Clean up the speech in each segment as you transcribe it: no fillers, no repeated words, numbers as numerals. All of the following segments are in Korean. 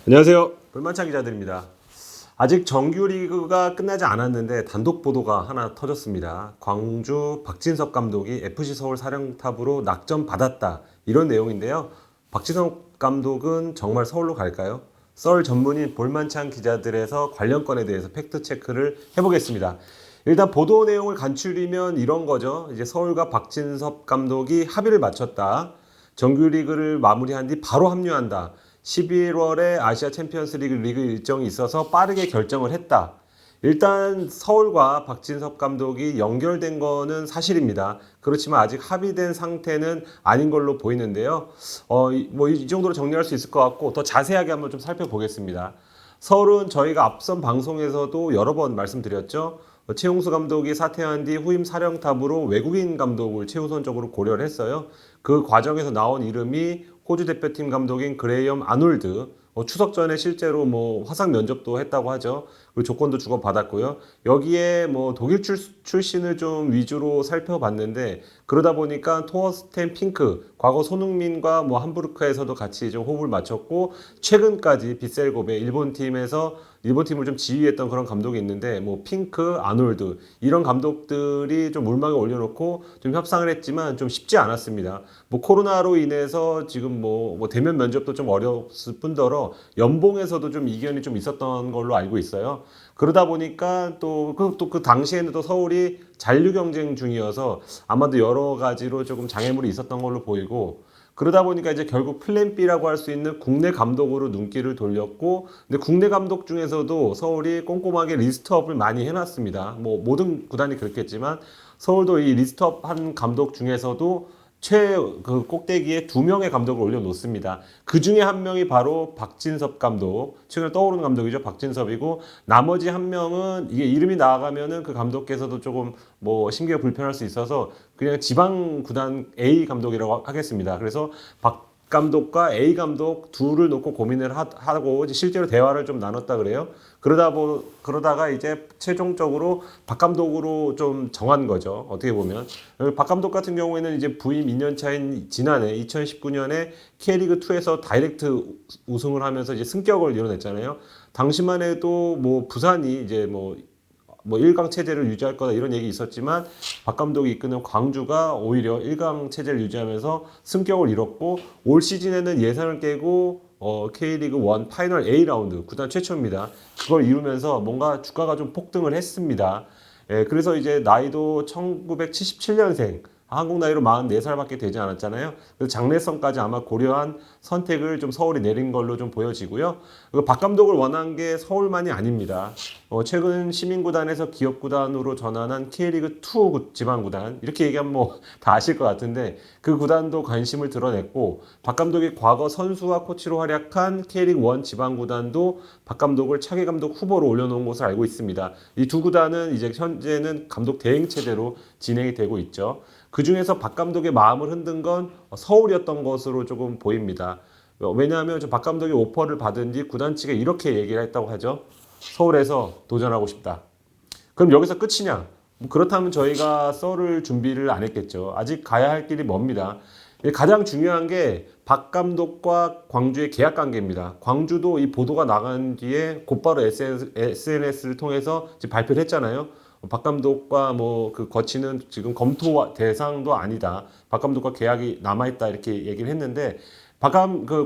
안녕하세요. 불만찬 기자들입니다. 아직 정규리그가 끝나지 않았는데 단독 보도가 하나 터졌습니다. 광주 박진섭 감독이 FC 서울 사령탑으로 낙점받았다. 이런 내용인데요. 박진섭 감독은 정말 서울로 갈까요? 썰 전문인 볼만찬 기자들에서 관련 건에 대해서 팩트 체크를 해보겠습니다. 일단 보도 내용을 간추리면 이런 거죠. 이제 서울과 박진섭 감독이 합의를 마쳤다. 정규리그를 마무리한 뒤 바로 합류한다. 11월에 아시아 챔피언스 리그 일정이 있어서 빠르게 결정을 했다. 일단 서울과 박진섭 감독이 연결된 거는 사실입니다. 그렇지만 아직 합의된 상태는 아닌 걸로 보이는데요. 이 정도로 정리할 수 있을 것 같고 더 자세하게 한번 좀 살펴보겠습니다. 서울은 저희가 앞선 방송에서도 여러 번 말씀드렸죠. 최용수 감독이 사퇴한 뒤 후임 사령탑으로 외국인 감독을 최우선적으로 고려를 했어요. 그 과정에서 나온 이름이 호주 대표팀 감독인 그레이엄 아놀드, 추석 전에 실제로 화상 면접도 했다고 하죠. 그리고 조건도 주고받았고요. 여기에 독일 출신을 좀 위주로 살펴봤는데 그러다 보니까 토어스텐 핑크, 과거 손흥민과 함부르크에서도 같이 좀 호흡을 맞췄고 최근까지 빗셀곱의 일본 팀을 좀 지휘했던 그런 감독이 있는데 핑크, 아놀드 이런 감독들이 좀 물망에 올려놓고 좀 협상을 했지만 좀 쉽지 않았습니다. 코로나로 인해서 지금 대면 면접도 좀 어려웠을 뿐더러 연봉에서도 좀 이견이 좀 있었던 걸로 알고 있어요. 그러다 보니까 또 그 당시에는 또 서울이 잔류 경쟁 중이어서 아마도 여러 가지로 조금 장애물이 있었던 걸로 보이고 그러다 보니까 이제 결국 플랜 B라고 할 수 있는 국내 감독으로 눈길을 돌렸고 근데 국내 감독 중에서도 서울이 꼼꼼하게 리스트업을 많이 해놨습니다. 모든 구단이 그렇겠지만 서울도 이 리스트업 한 감독 중에서도 그 꼭대기에 2명의 감독을 올려놓습니다. 그 중에 한 명이 바로 박진섭 감독, 최근에 떠오르는 감독이죠. 박진섭이고 나머지 한 명은 이게 이름이 나가면은 그 감독께서도 조금 심기가 불편할 수 있어서 그냥 지방 구단 A 감독이라고 하겠습니다. 그래서 박 감독과 A 감독 둘을 놓고 고민을 하고 이제 실제로 대화를 좀 나눴다 그래요. 그러다가 이제 최종적으로 박 감독으로 좀 정한 거죠. 어떻게 보면 박 감독 같은 경우에는 이제 부임 2년 차인 지난해 2019년에 K리그 2에서 다이렉트 우승을 하면서 이제 승격을 이뤄냈잖아요. 당시만 해도 부산이 이제 1강 체제를 유지할 거다 이런 얘기 있었지만 박 감독이 이끄는 광주가 오히려 1강 체제를 유지하면서 승격을 이뤘고 올 시즌에는 예상을 깨고 K리그 1 파이널 A라운드 구단 최초입니다. 그걸 이루면서 뭔가 주가가 좀 폭등을 했습니다. 그래서 이제 나이도 1977년생 한국 나이로 44살밖에 되지 않았잖아요. 그래서 장래성까지 아마 고려한 선택을 좀 서울이 내린 걸로 좀 보여지고요. 박 감독을 원한 게 서울만이 아닙니다. 최근 시민구단에서 기업구단으로 전환한 K리그2 지방구단 이렇게 얘기하면 다 아실 것 같은데 그 구단도 관심을 드러냈고 박 감독이 과거 선수와 코치로 활약한 K리그1 지방구단도 박 감독을 차기 감독 후보로 올려놓은 것을 알고 있습니다. 이 두 구단은 이제 현재는 감독 대행 체제로 진행이 되고 있죠. 그 중에서 박 감독의 마음을 흔든 건 서울이었던 것으로 조금 보입니다. 왜냐하면 박 감독이 오퍼를 받은 뒤 구단 측에 이렇게 얘기를 했다고 하죠. 서울에서 도전하고 싶다. 그럼 여기서 끝이냐? 그렇다면 저희가 썰을 준비를 안 했겠죠. 아직 가야 할 길이 멉니다. 가장 중요한 게 박 감독과 광주의 계약 관계입니다. 광주도 이 보도가 나간 뒤에 곧바로 SNS를 통해서 발표를 했잖아요. 박 감독과 그 거치는 지금 검토 대상도 아니다. 박 감독과 계약이 남아있다 이렇게 얘기를 했는데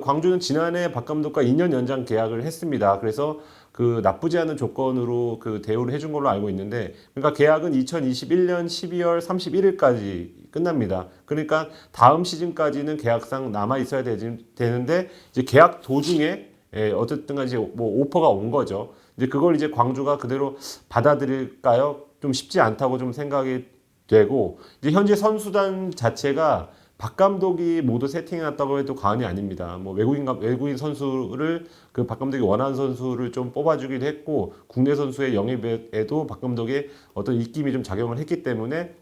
광주는 지난해 박 감독과 2년 연장 계약을 했습니다. 그래서 그 나쁘지 않은 조건으로 그 대우를 해준 걸로 알고 있는데 그러니까 계약은 2021년 12월 31일까지 끝납니다. 그러니까 다음 시즌까지는 계약상 남아 있어야 되는데 이제 계약 도중에 어쨌든 간에 오퍼가 온 거죠. 이제 그걸 이제 광주가 그대로 받아들일까요? 좀 쉽지 않다고 좀 생각이 되고 이제 현재 선수단 자체가 박 감독이 모두 세팅해놨다고 해도 과언이 아닙니다. 외국인 선수를 그 박 감독이 원하는 선수를 좀 뽑아주기도 했고 국내 선수의 영입에도 박 감독의 어떤 입김이 좀 작용을 했기 때문에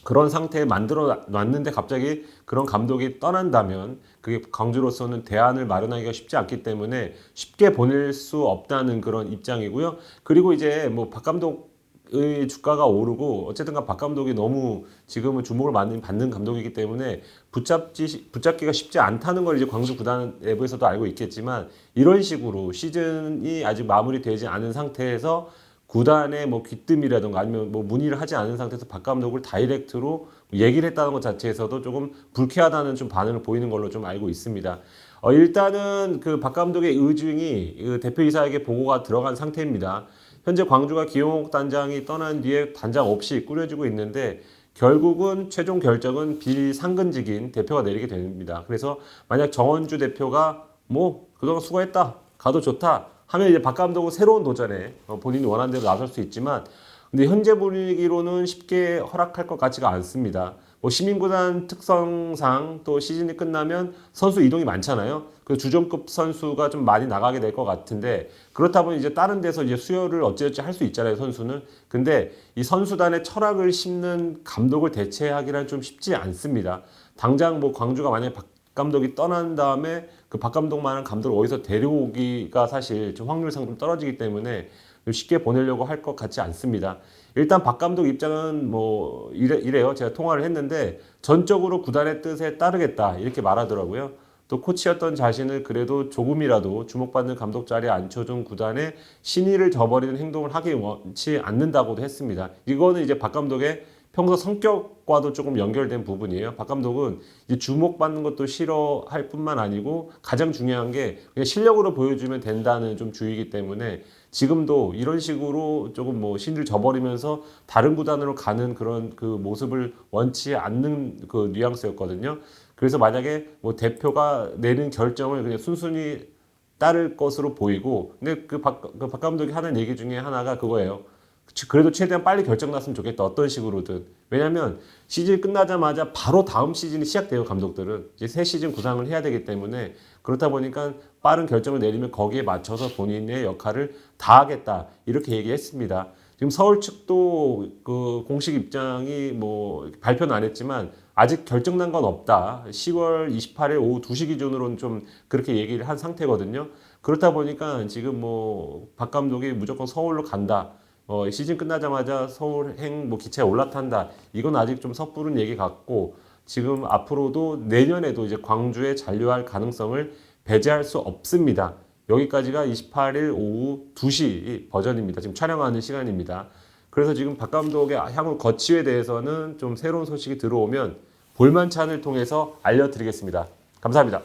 그런 상태에 만들어 놨는데 갑자기 그런 감독이 떠난다면 그게 광주로서는 대안을 마련하기가 쉽지 않기 때문에 쉽게 보낼 수 없다는 그런 입장이고요. 그리고 이제 박 감독 의 주가가 오르고 어쨌든가 박 감독이 너무 지금은 주목을 많이 받는 감독이기 때문에 붙잡기가 쉽지 않다는 걸 이제 광주 구단 내부에서도 알고 있겠지만 이런 식으로 시즌이 아직 마무리되지 않은 상태에서 구단의 뭐 귀뜸이라든가 아니면 뭐 문의를 하지 않은 상태에서 박 감독을 다이렉트로 얘기를 했다는 것 자체에서도 조금 불쾌하다는 좀 반응을 보이는 걸로 좀 알고 있습니다. 일단은 그 박 감독의 의중이 그 대표이사에게 보고가 들어간 상태입니다. 현재 광주가 기용욱 단장이 떠난 뒤에 단장 없이 꾸려지고 있는데 결국은 최종 결정은 비상근직인 대표가 내리게 됩니다. 그래서 만약 정원주 대표가 뭐 그동안 수고했다, 가도 좋다 하면 이제 박 감독은 새로운 도전에 본인이 원하는 대로 나설 수 있지만 근데 현재 분위기로는 쉽게 허락할 것 같지가 않습니다. 뭐 시민구단 특성상 또 시즌이 끝나면 선수 이동이 많잖아요. 그 주전급 선수가 좀 많이 나가게 될 것 같은데 그렇다 보니 이제 다른 데서 이제 수혈을 어찌어찌 할 수 있잖아요, 선수는. 근데 이 선수단의 철학을 심는 감독을 대체하기란 좀 쉽지 않습니다. 당장 뭐 광주가 만약에 박 감독이 떠난 다음에 그 박 감독만한 감독을 어디서 데려오기가 사실 좀 확률상 좀 떨어지기 때문에 쉽게 보내려고 할 것 같지 않습니다. 일단 박 감독 입장은 뭐 이래요. 제가 통화를 했는데 전적으로 구단의 뜻에 따르겠다 이렇게 말하더라고요. 또 코치였던 자신을 그래도 조금이라도 주목받는 감독 자리에 앉혀준 구단의 신의를 저버리는 행동을 하기 원치 않는다고도 했습니다. 이거는 이제 박 감독의 평소 성격과도 조금 연결된 부분이에요. 박 감독은 이제 주목받는 것도 싫어할 뿐만 아니고 가장 중요한 게 그냥 실력으로 보여주면 된다는 좀 주의이기 때문에 지금도 이런 식으로 조금 뭐 신을 저버리면서 다른 구단으로 가는 그런 그 모습을 원치 않는 그 뉘앙스였거든요. 그래서 만약에 뭐 대표가 내는 결정을 그냥 순순히 따를 것으로 보이고 근데 그 박 감독이 하는 얘기 중에 하나가 그거예요. 그래도 최대한 빨리 결정 났으면 좋겠다. 어떤 식으로든. 왜냐면 시즌 끝나자마자 바로 다음 시즌이 시작돼요. 감독들은. 이제 새 시즌 구상을 해야 되기 때문에 그렇다 보니까 빠른 결정을 내리면 거기에 맞춰서 본인의 역할을 다하겠다. 이렇게 얘기했습니다. 지금 서울 측도 그 공식 입장이 뭐 발표는 안 했지만 아직 결정난 건 없다. 10월 28일 오후 2시 기준으로는 좀 그렇게 얘기를 한 상태거든요. 그렇다 보니까 지금 뭐 박 감독이 무조건 서울로 간다. 시즌 끝나자마자 서울행 뭐 기차에 올라탄다. 이건 아직 좀 섣부른 얘기 같고 지금 앞으로도 내년에도 이제 광주에 잔류할 가능성을 배제할 수 없습니다. 여기까지가 28일 오후 2시 버전입니다. 지금 촬영하는 시간입니다. 그래서 지금 박 감독의 향후 거취에 대해서는 좀 새로운 소식이 들어오면 볼만찬을 통해서 알려드리겠습니다. 감사합니다.